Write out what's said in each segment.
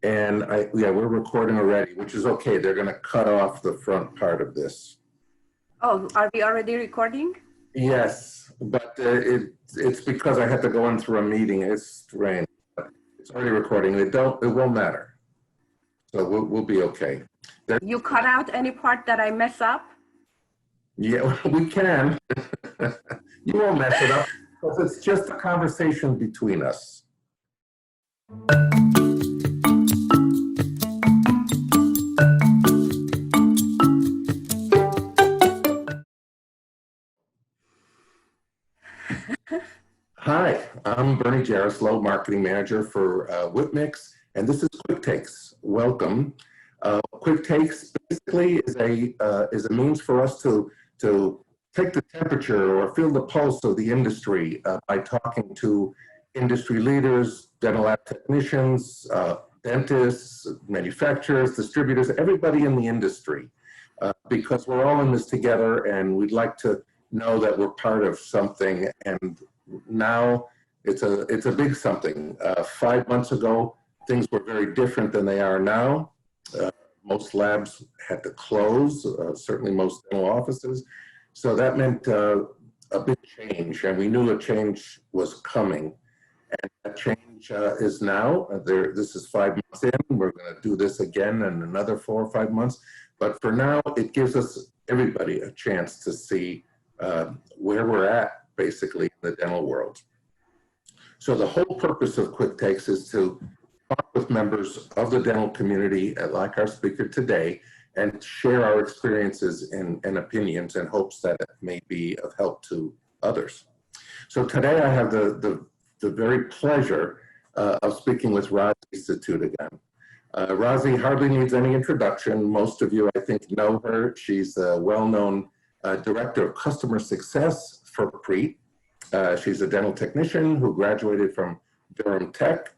And yeah, we're recording already, which is okay. They're going to cut off the front part of this. Oh, are we already recording? Yes, but it's because I had to go in through a meeting. It's strange. It's already recording. It won't matter. So we'll be okay. You cut out any part that I mess up? Yeah, we can. You won't mess it up because it's just a conversation between us. Hi, I'm Bernie Jaroslaw, Marketing Manager for Whipmix, and this is Quick Takes. Welcome. Quick Takes basically is a means for us to take the temperature or feel the pulse of the industry by talking to industry leaders, dental lab technicians, dentists, manufacturers, distributors, everybody in the industry, because we're all in this together and we'd like to know that we're part of something. And now it's a big something. 5 months ago, things were very different than they are now. Most labs had to close, certainly most dental offices. So that meant a big change, and we knew a change was coming. And that change is now. This is 5 months in. We're going to do this again in another 4 or 5 months. But for now, it gives us, everybody, a chance to see where we're at, basically, in the dental world. So the whole purpose of Quick Takes is to talk with members of the dental community, like our speaker today, and share our experiences and opinions in hopes that it may be of help to others. So today I have the very pleasure of speaking with Razi Setoodegan. Razi hardly needs any introduction. Most of you, I think, know her. She's a well-known Director of Customer Success for Preat. She's a dental technician who graduated from Durham Tech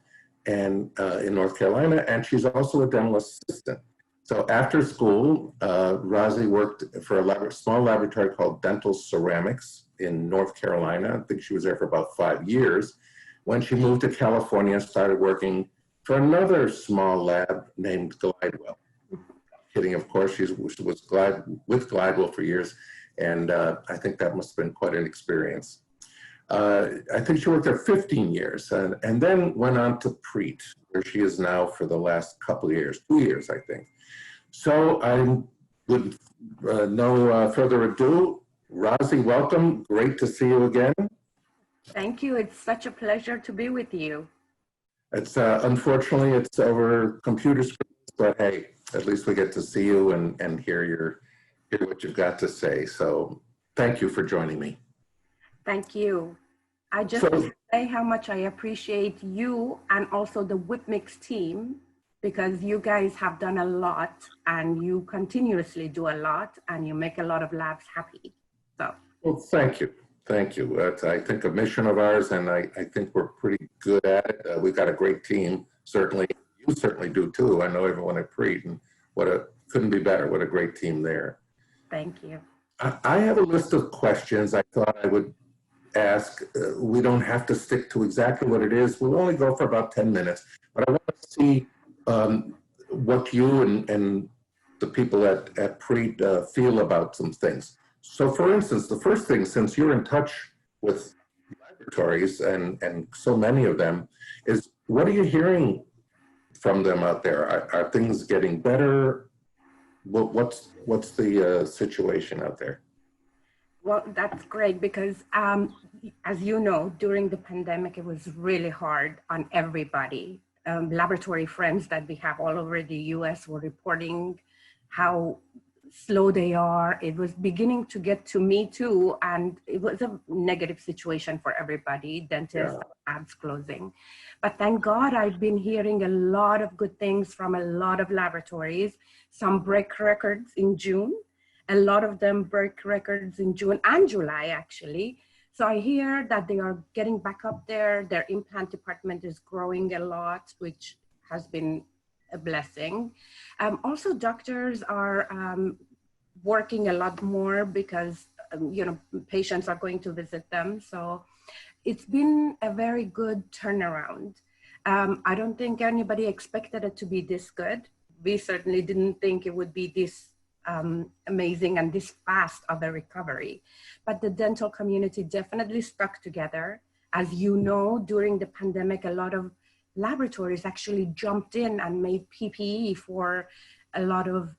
and in North Carolina, and she's also a dental assistant. So after school, Razi worked for a small laboratory called Dental Ceramics in North Carolina. I think she was there for about 5 years. When she moved to California and started working for another small lab named Glidewell. Kidding, of course, she was with Glidewell for years, and I think that must have been quite an experience. I think she worked there 15 years and then went on to Preat, where she is now for the last couple of years, 2 years, I think. So I would, no further ado, Razi, welcome. Great to see you again. Thank you. It's such a pleasure to be with you. It's unfortunately, it's over computer screens, but hey, at least we get to see you and hear what you've got to say. So thank you for joining me. Thank you. I just want to say how much I appreciate you and also the Whipmix team, because you guys have done a lot and you continuously do a lot and you make a lot of labs happy. So. Well, thank you. Thank you. I think a mission of ours, and I think we're pretty good at it. We've got a great team, certainly. You certainly do too. I know everyone at Preat, and couldn't be better. What a great team there. Thank you. I have a list of questions I thought I would ask. We don't have to stick to exactly what it is. We'll only go for about 10 minutes, but I want to see what you and the people at Preat feel about some things. So for instance, the first thing, since you're in touch with laboratories and so many of them, is what are you hearing from them out there? Are things getting better? What's the situation out there? Well, that's great because as you know, during the pandemic, it was really hard on everybody. Laboratory friends that we have all over the US were reporting how slow they are. It was beginning to get to me too, and it was a negative situation for everybody, dentists, labs closing. But thank God I've been hearing a lot of good things from a lot of laboratories. Some break records in June. A lot of them break records in June and July, actually. So I hear that they are getting back up there. Their implant department is growing a lot, which has been a blessing. Also, doctors are working a lot more because, patients are going to visit them. So it's been a very good turnaround. I don't think anybody expected it to be this good. We certainly didn't think it would be this amazing and this fast of a recovery. But the dental community definitely stuck together. As you know, during the pandemic, a lot of laboratories actually jumped in and made PPE for a lot of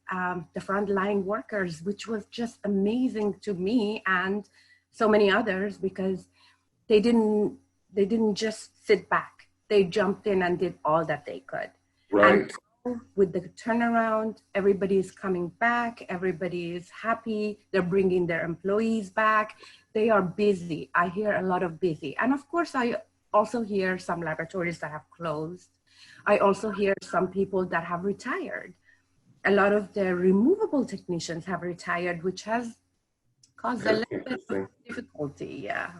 the frontline workers, which was just amazing to me and so many others, because they didn't just sit back. They jumped in and did all that they could. Right. And with the turnaround, everybody is coming back. Everybody is happy. They're bringing their employees back. They are busy. I hear a lot of busy. And of course, I also hear some laboratories that have closed. I also hear some people that have retired. A lot of the removable technicians have retired, which has caused a little bit of difficulty. Yeah.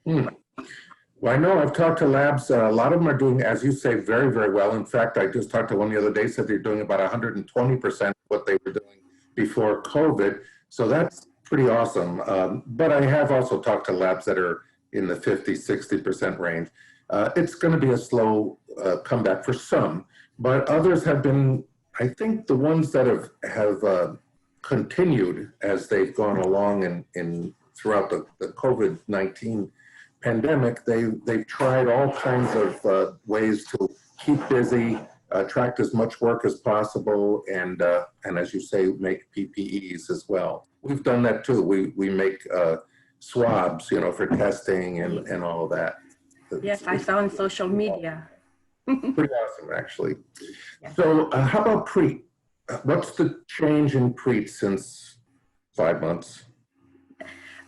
Well, I know I've talked to labs. A lot of them are doing, as you say, very, very well. In fact, I just talked to one the other day, said they're doing about 120% what they were doing before COVID. So that's pretty awesome. But I have also talked to labs that are in the 50, 60% range. It's going to be a slow comeback for some, but others have been, I think the ones that have continued as they've gone along in throughout the COVID-19 pandemic, they've tried all kinds of ways to keep busy, attract as much work as possible, and as you say, make PPEs as well. We've done that too. We make swabs, for testing and all of that. Yes, I saw on social media. Pretty awesome, actually. Yeah. So how about Preat? What's the change in Preat since 5 months?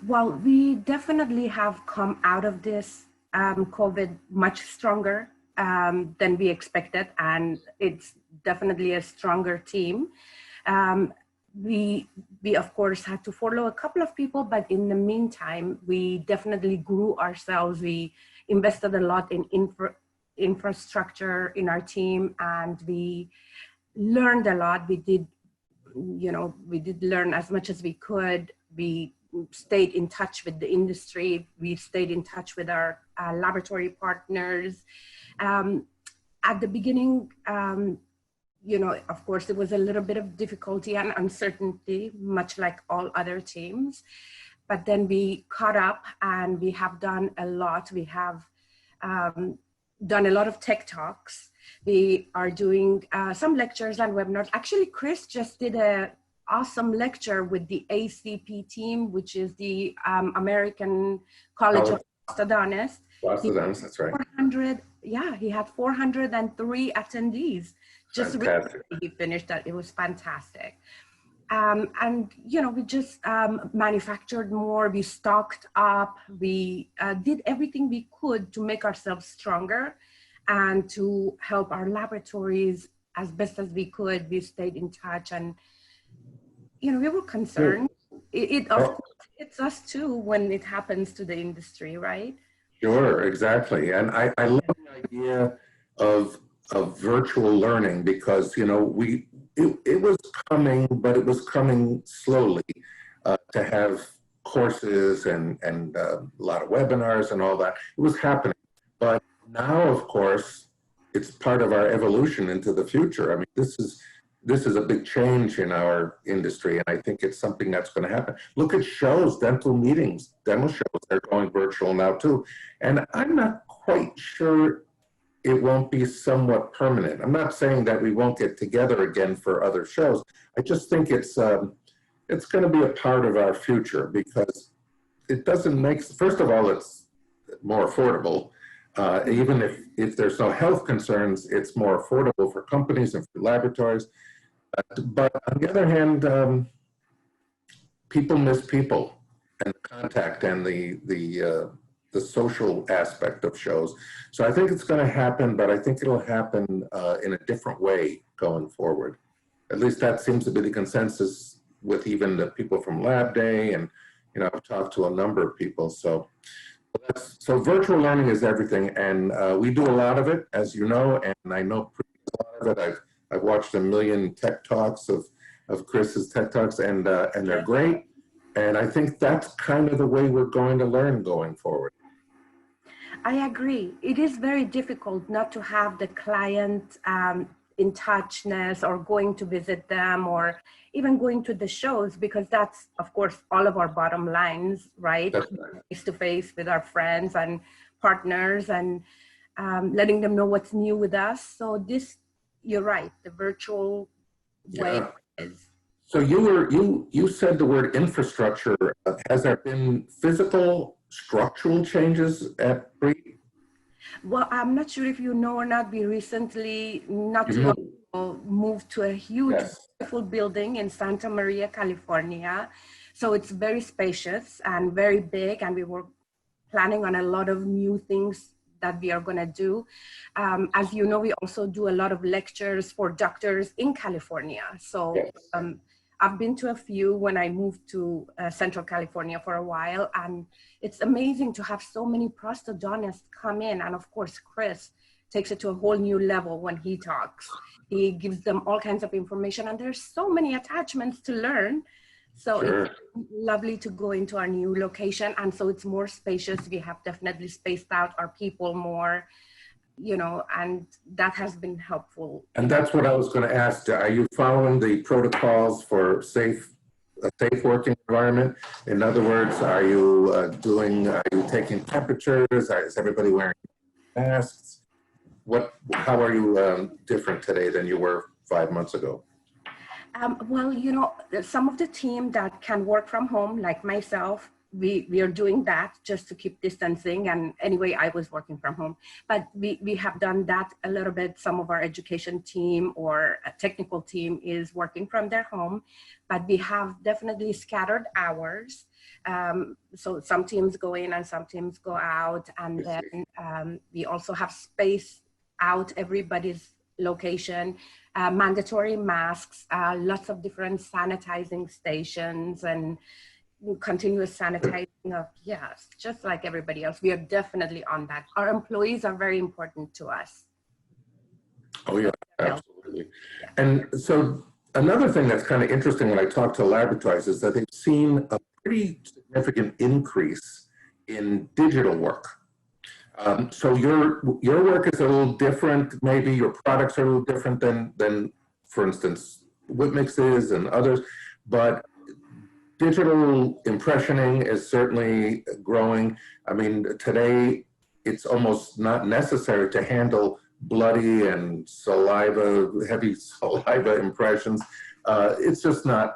Well, we definitely have come out of this COVID much stronger than we expected, and it's definitely a stronger team. We of course had to follow a couple of people, but in the meantime, we definitely grew ourselves. We invested a lot in infrastructure in our team, and we learned a lot. We did learn as much as we could. We stayed in touch with the industry. We stayed in touch with our laboratory partners. At the beginning, of course, there was a little bit of difficulty and uncertainty, much like all other teams. But then we caught up and we have done a lot. We have done a lot of tech talks. We are doing some lectures and webinars. Actually, Chris just did an awesome lecture with the ACP team, which is the American College of Orthodontists. Orthodontists, that's right. 400, yeah, he had 403 attendees. Just recently he finished that. It was fantastic. And, we just manufactured more. We stocked up. We did everything we could to make ourselves stronger and to help our laboratories as best as we could. We stayed in touch, and, we were concerned. Of course, it's us too when it happens to the industry, right? Sure, exactly. And I love the idea of virtual learning because, it was coming, but it was coming slowly to have courses and a lot of webinars and all that. It was happening. But now, of course, it's part of our evolution into the future. I mean, this is a big change in our industry, and I think it's something that's going to happen. Look at shows, dental meetings, demo shows, they're going virtual now too. And I'm not quite sure it won't be somewhat permanent. I'm not saying that we won't get together again for other shows. I just think it's going to be a part of our future because it doesn't make, first of all, it's more affordable. Even if there's no health concerns, it's more affordable for companies and for laboratories. But on the other hand, people miss people and contact and the social aspect of shows. So I think it's going to happen, but I think it'll happen in a different way going forward. At least that seems to be the consensus with even the people from Lab Day, and I've talked to a number of people. So virtual learning is everything, and we do a lot of it, as you know, and I know a lot of it. I've watched a million tech talks of Chris's tech talks, and they're great. And I think that's kind of the way we're going to learn going forward. I agree. It is very difficult not to have the client in touchness or going to visit them or even going to the shows, because that's, of course, all of our bottom lines, right? That's right. Face to face with our friends and partners and letting them know what's new with us. So this, you're right, the virtual way Yeah. is. So you said the word infrastructure. Has there been physical structural changes at Preat? Well, I'm not sure if you know or not, we recently, not too long Mhm. ago, moved to a huge, Yes. beautiful building in Santa Maria, California. So it's very spacious and very big, and we were planning on a lot of new things that we are going to do. As you know, we also do a lot of lectures for doctors in California. So Yes. I've been to a few when I moved to Central California for a while, and it's amazing to have so many prosthodontists come in. And of course, Chris takes it to a whole new level when he talks. He gives them all kinds of information, and there's so many attachments to learn. So Sure. it's lovely to go into our new location. And so it's more spacious. We have definitely spaced out our people more, you know, and that has been helpful. And that's what I was going to ask. Are you following the protocols for a safe working environment? In other words, are you taking temperatures? Is everybody wearing masks? How are you different today than you were 5 months ago? Well, you know, some of the team that can work from home, like myself, we are doing that just to keep distancing. And anyway, I was working from home, but we have done that a little bit. Some of our education team or a technical team is working from their home, but we have definitely scattered hours. So some teams go in and some teams go out. And then we also have space out everybody's location. Mandatory masks, lots of different sanitizing stations and continuous sanitizing of, yes, just like everybody else. We are definitely on that. Our employees are very important to us. Oh yeah, absolutely. And so another thing that's kind of interesting when I talk to laboratories is that they've seen a pretty significant increase in digital work. So your work is a little different. Maybe your products are a little different than for instance, Whitmix is and others, but digital impressioning is certainly growing. I mean, today it's almost not necessary to handle bloody and heavy saliva impressions. It's just not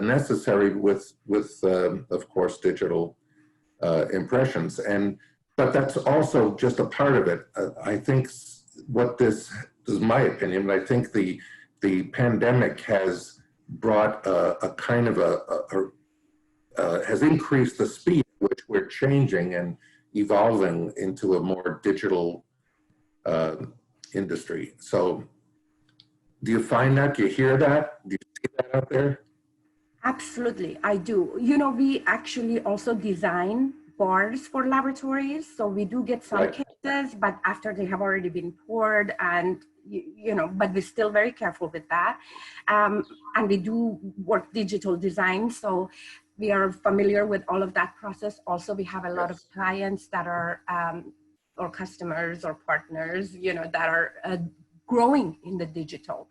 necessary with of course, digital impressions. But that's also just a part of it. I think what this is my opinion, but I think the pandemic has brought a kind of has increased the speed at which we're changing and evolving into a more digital industry. So do you find that? Do you hear that? Do you see that out there? Absolutely, I do. You know, we actually also design bars for laboratories. So we do get some Right. cases, but after they have already been poured and, you know, but we're still very careful with that. And we do work digital design. So we are familiar with all of that process. Also, we have a lot of clients that are, or customers or partners, you know, that are growing in the digital.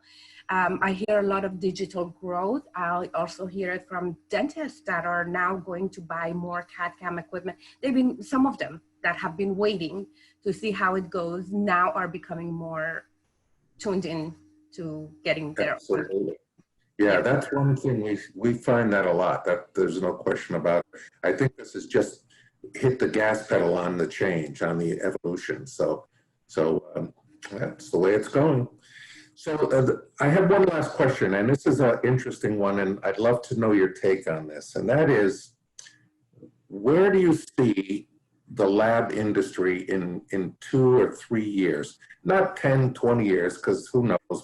I hear a lot of digital growth. I also hear it from dentists that are now going to buy more CAD/CAM equipment. Some of them that have been waiting to see how it goes now are becoming more tuned in to getting their Absolutely. work. Yeah, that's one thing we find that a lot. That there's no question about it. I think this is just hit the gas pedal on the change, on the evolution. So that's the way it's going. So I have one last question, and this is an interesting one, and I'd love to know your take on this. And that is, where do you see the lab industry in 2 or 3 years? Not 10, 20 years, because who knows,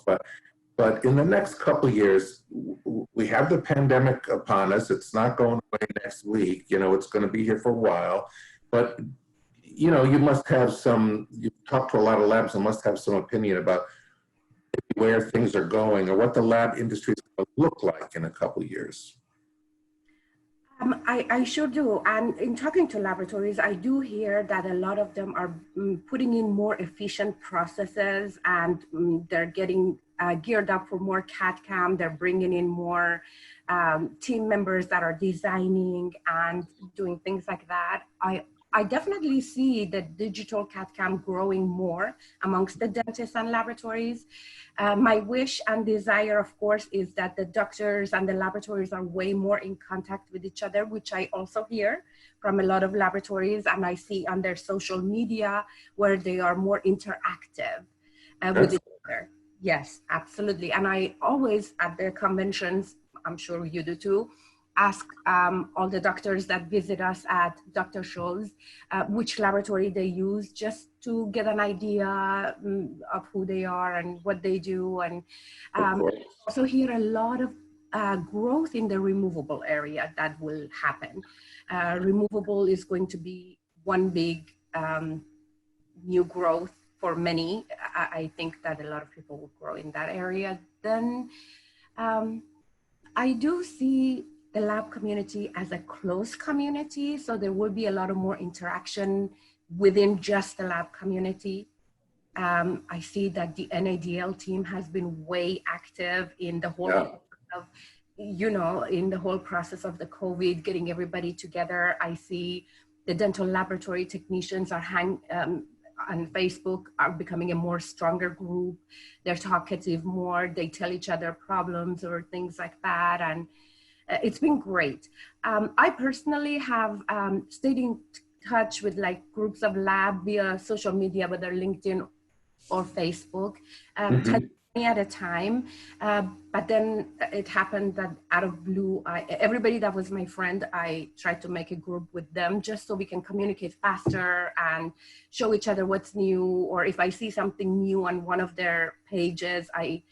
but in the next couple of years, we have the pandemic upon us. It's not going away next week. You know, it's going to be here for a while. But, you know, you must have you've talked to a lot of labs and must have some opinion about where things are going or what the lab industry is going to look like in a couple of years. I sure do. And in talking to laboratories, I do hear that a lot of them are putting in more efficient processes, and they're getting geared up for more CAD/CAM. They're bringing in more team members that are designing and doing things like that. I definitely see the digital CAD/CAM growing more amongst the dentists and laboratories. My wish and desire, of course, is that the doctors and the laboratories are way more in contact with each other, which I also hear from a lot of laboratories, and I see on their social media where they are more interactive with each other. Yes, absolutely. And I always, at the conventions, I'm sure you do too, ask all the doctors that visit us at doctor shows which laboratory they use, just to get an idea of who they are and what they do. And also hear a lot of growth in the removable area that will happen. Removable is going to be one big new growth for many. I think that a lot of people will grow in that area. Then I do see the lab community as a close community, so there will be a lot of more interaction within just the lab community. I see that the NADL team has been way active in the whole of, in the whole process of the COVID, getting everybody together. I see the dental laboratory technicians are on Facebook are becoming a more stronger group. They're talkative more. They tell each other problems or things like that, and it's been great. I personally have stayed in touch with like groups of lab via social media, whether LinkedIn or Facebook, 10 at a time. But then it happened that out of blue, everybody that was my friend, I tried to make a group with them just so we can communicate faster and show each other what's new. Or if I see something new on one of their pages, I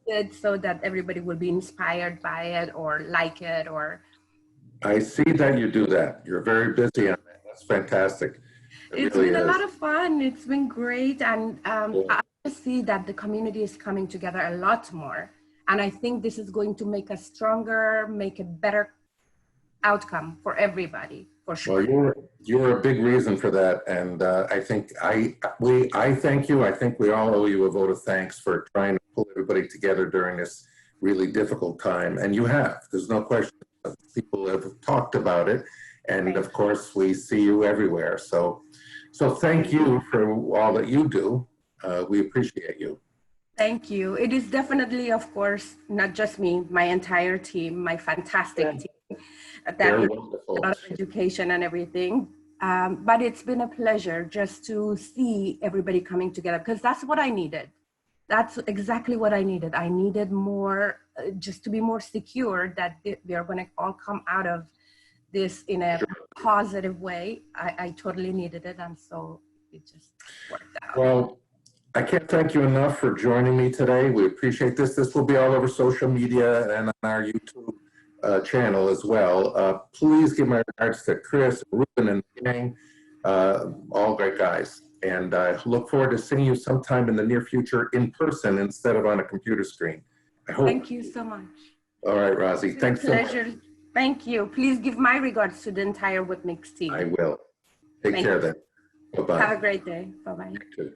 did so that everybody will be inspired by it or like it. Or I see that you do that. You're very busy on that. That's fantastic. It's really been a lot of fun. It's been great. And I see that the community is coming together a lot more. And I think this is going to make us stronger, make a better outcome for everybody, for sure. Well, you're a big reason for that. And I think I thank you. I think we all owe you a vote of thanks for trying to pull everybody together during this really difficult time. And you have. There's no question. People have talked about it. And of course, we see you everywhere. So thank you for all that you do. We appreciate you. Thank you. It is definitely, of course, not just me, my entire team, my fantastic team. That is a lot of education and everything. But it's been a pleasure just to see everybody coming together, because that's what I needed. That's exactly what I needed. I needed more, just to be more secure that we are going to all come out of this in a positive way. I totally needed it, and so it just worked out. Well, I can't thank you enough for joining me today. We appreciate this. This will be all over social media and on our YouTube channel as well. Please give my regards to Chris, Ruben, and the gang, all great guys. And I look forward to seeing you sometime in the near future in person instead of on a computer screen. I hope. Thank you so much. All right, Razi. Thanks so much. Thank you. Please give my regards to the entire Whitmix team. I will. Take care then. Bye-bye. Have a great day. Bye-bye. You too.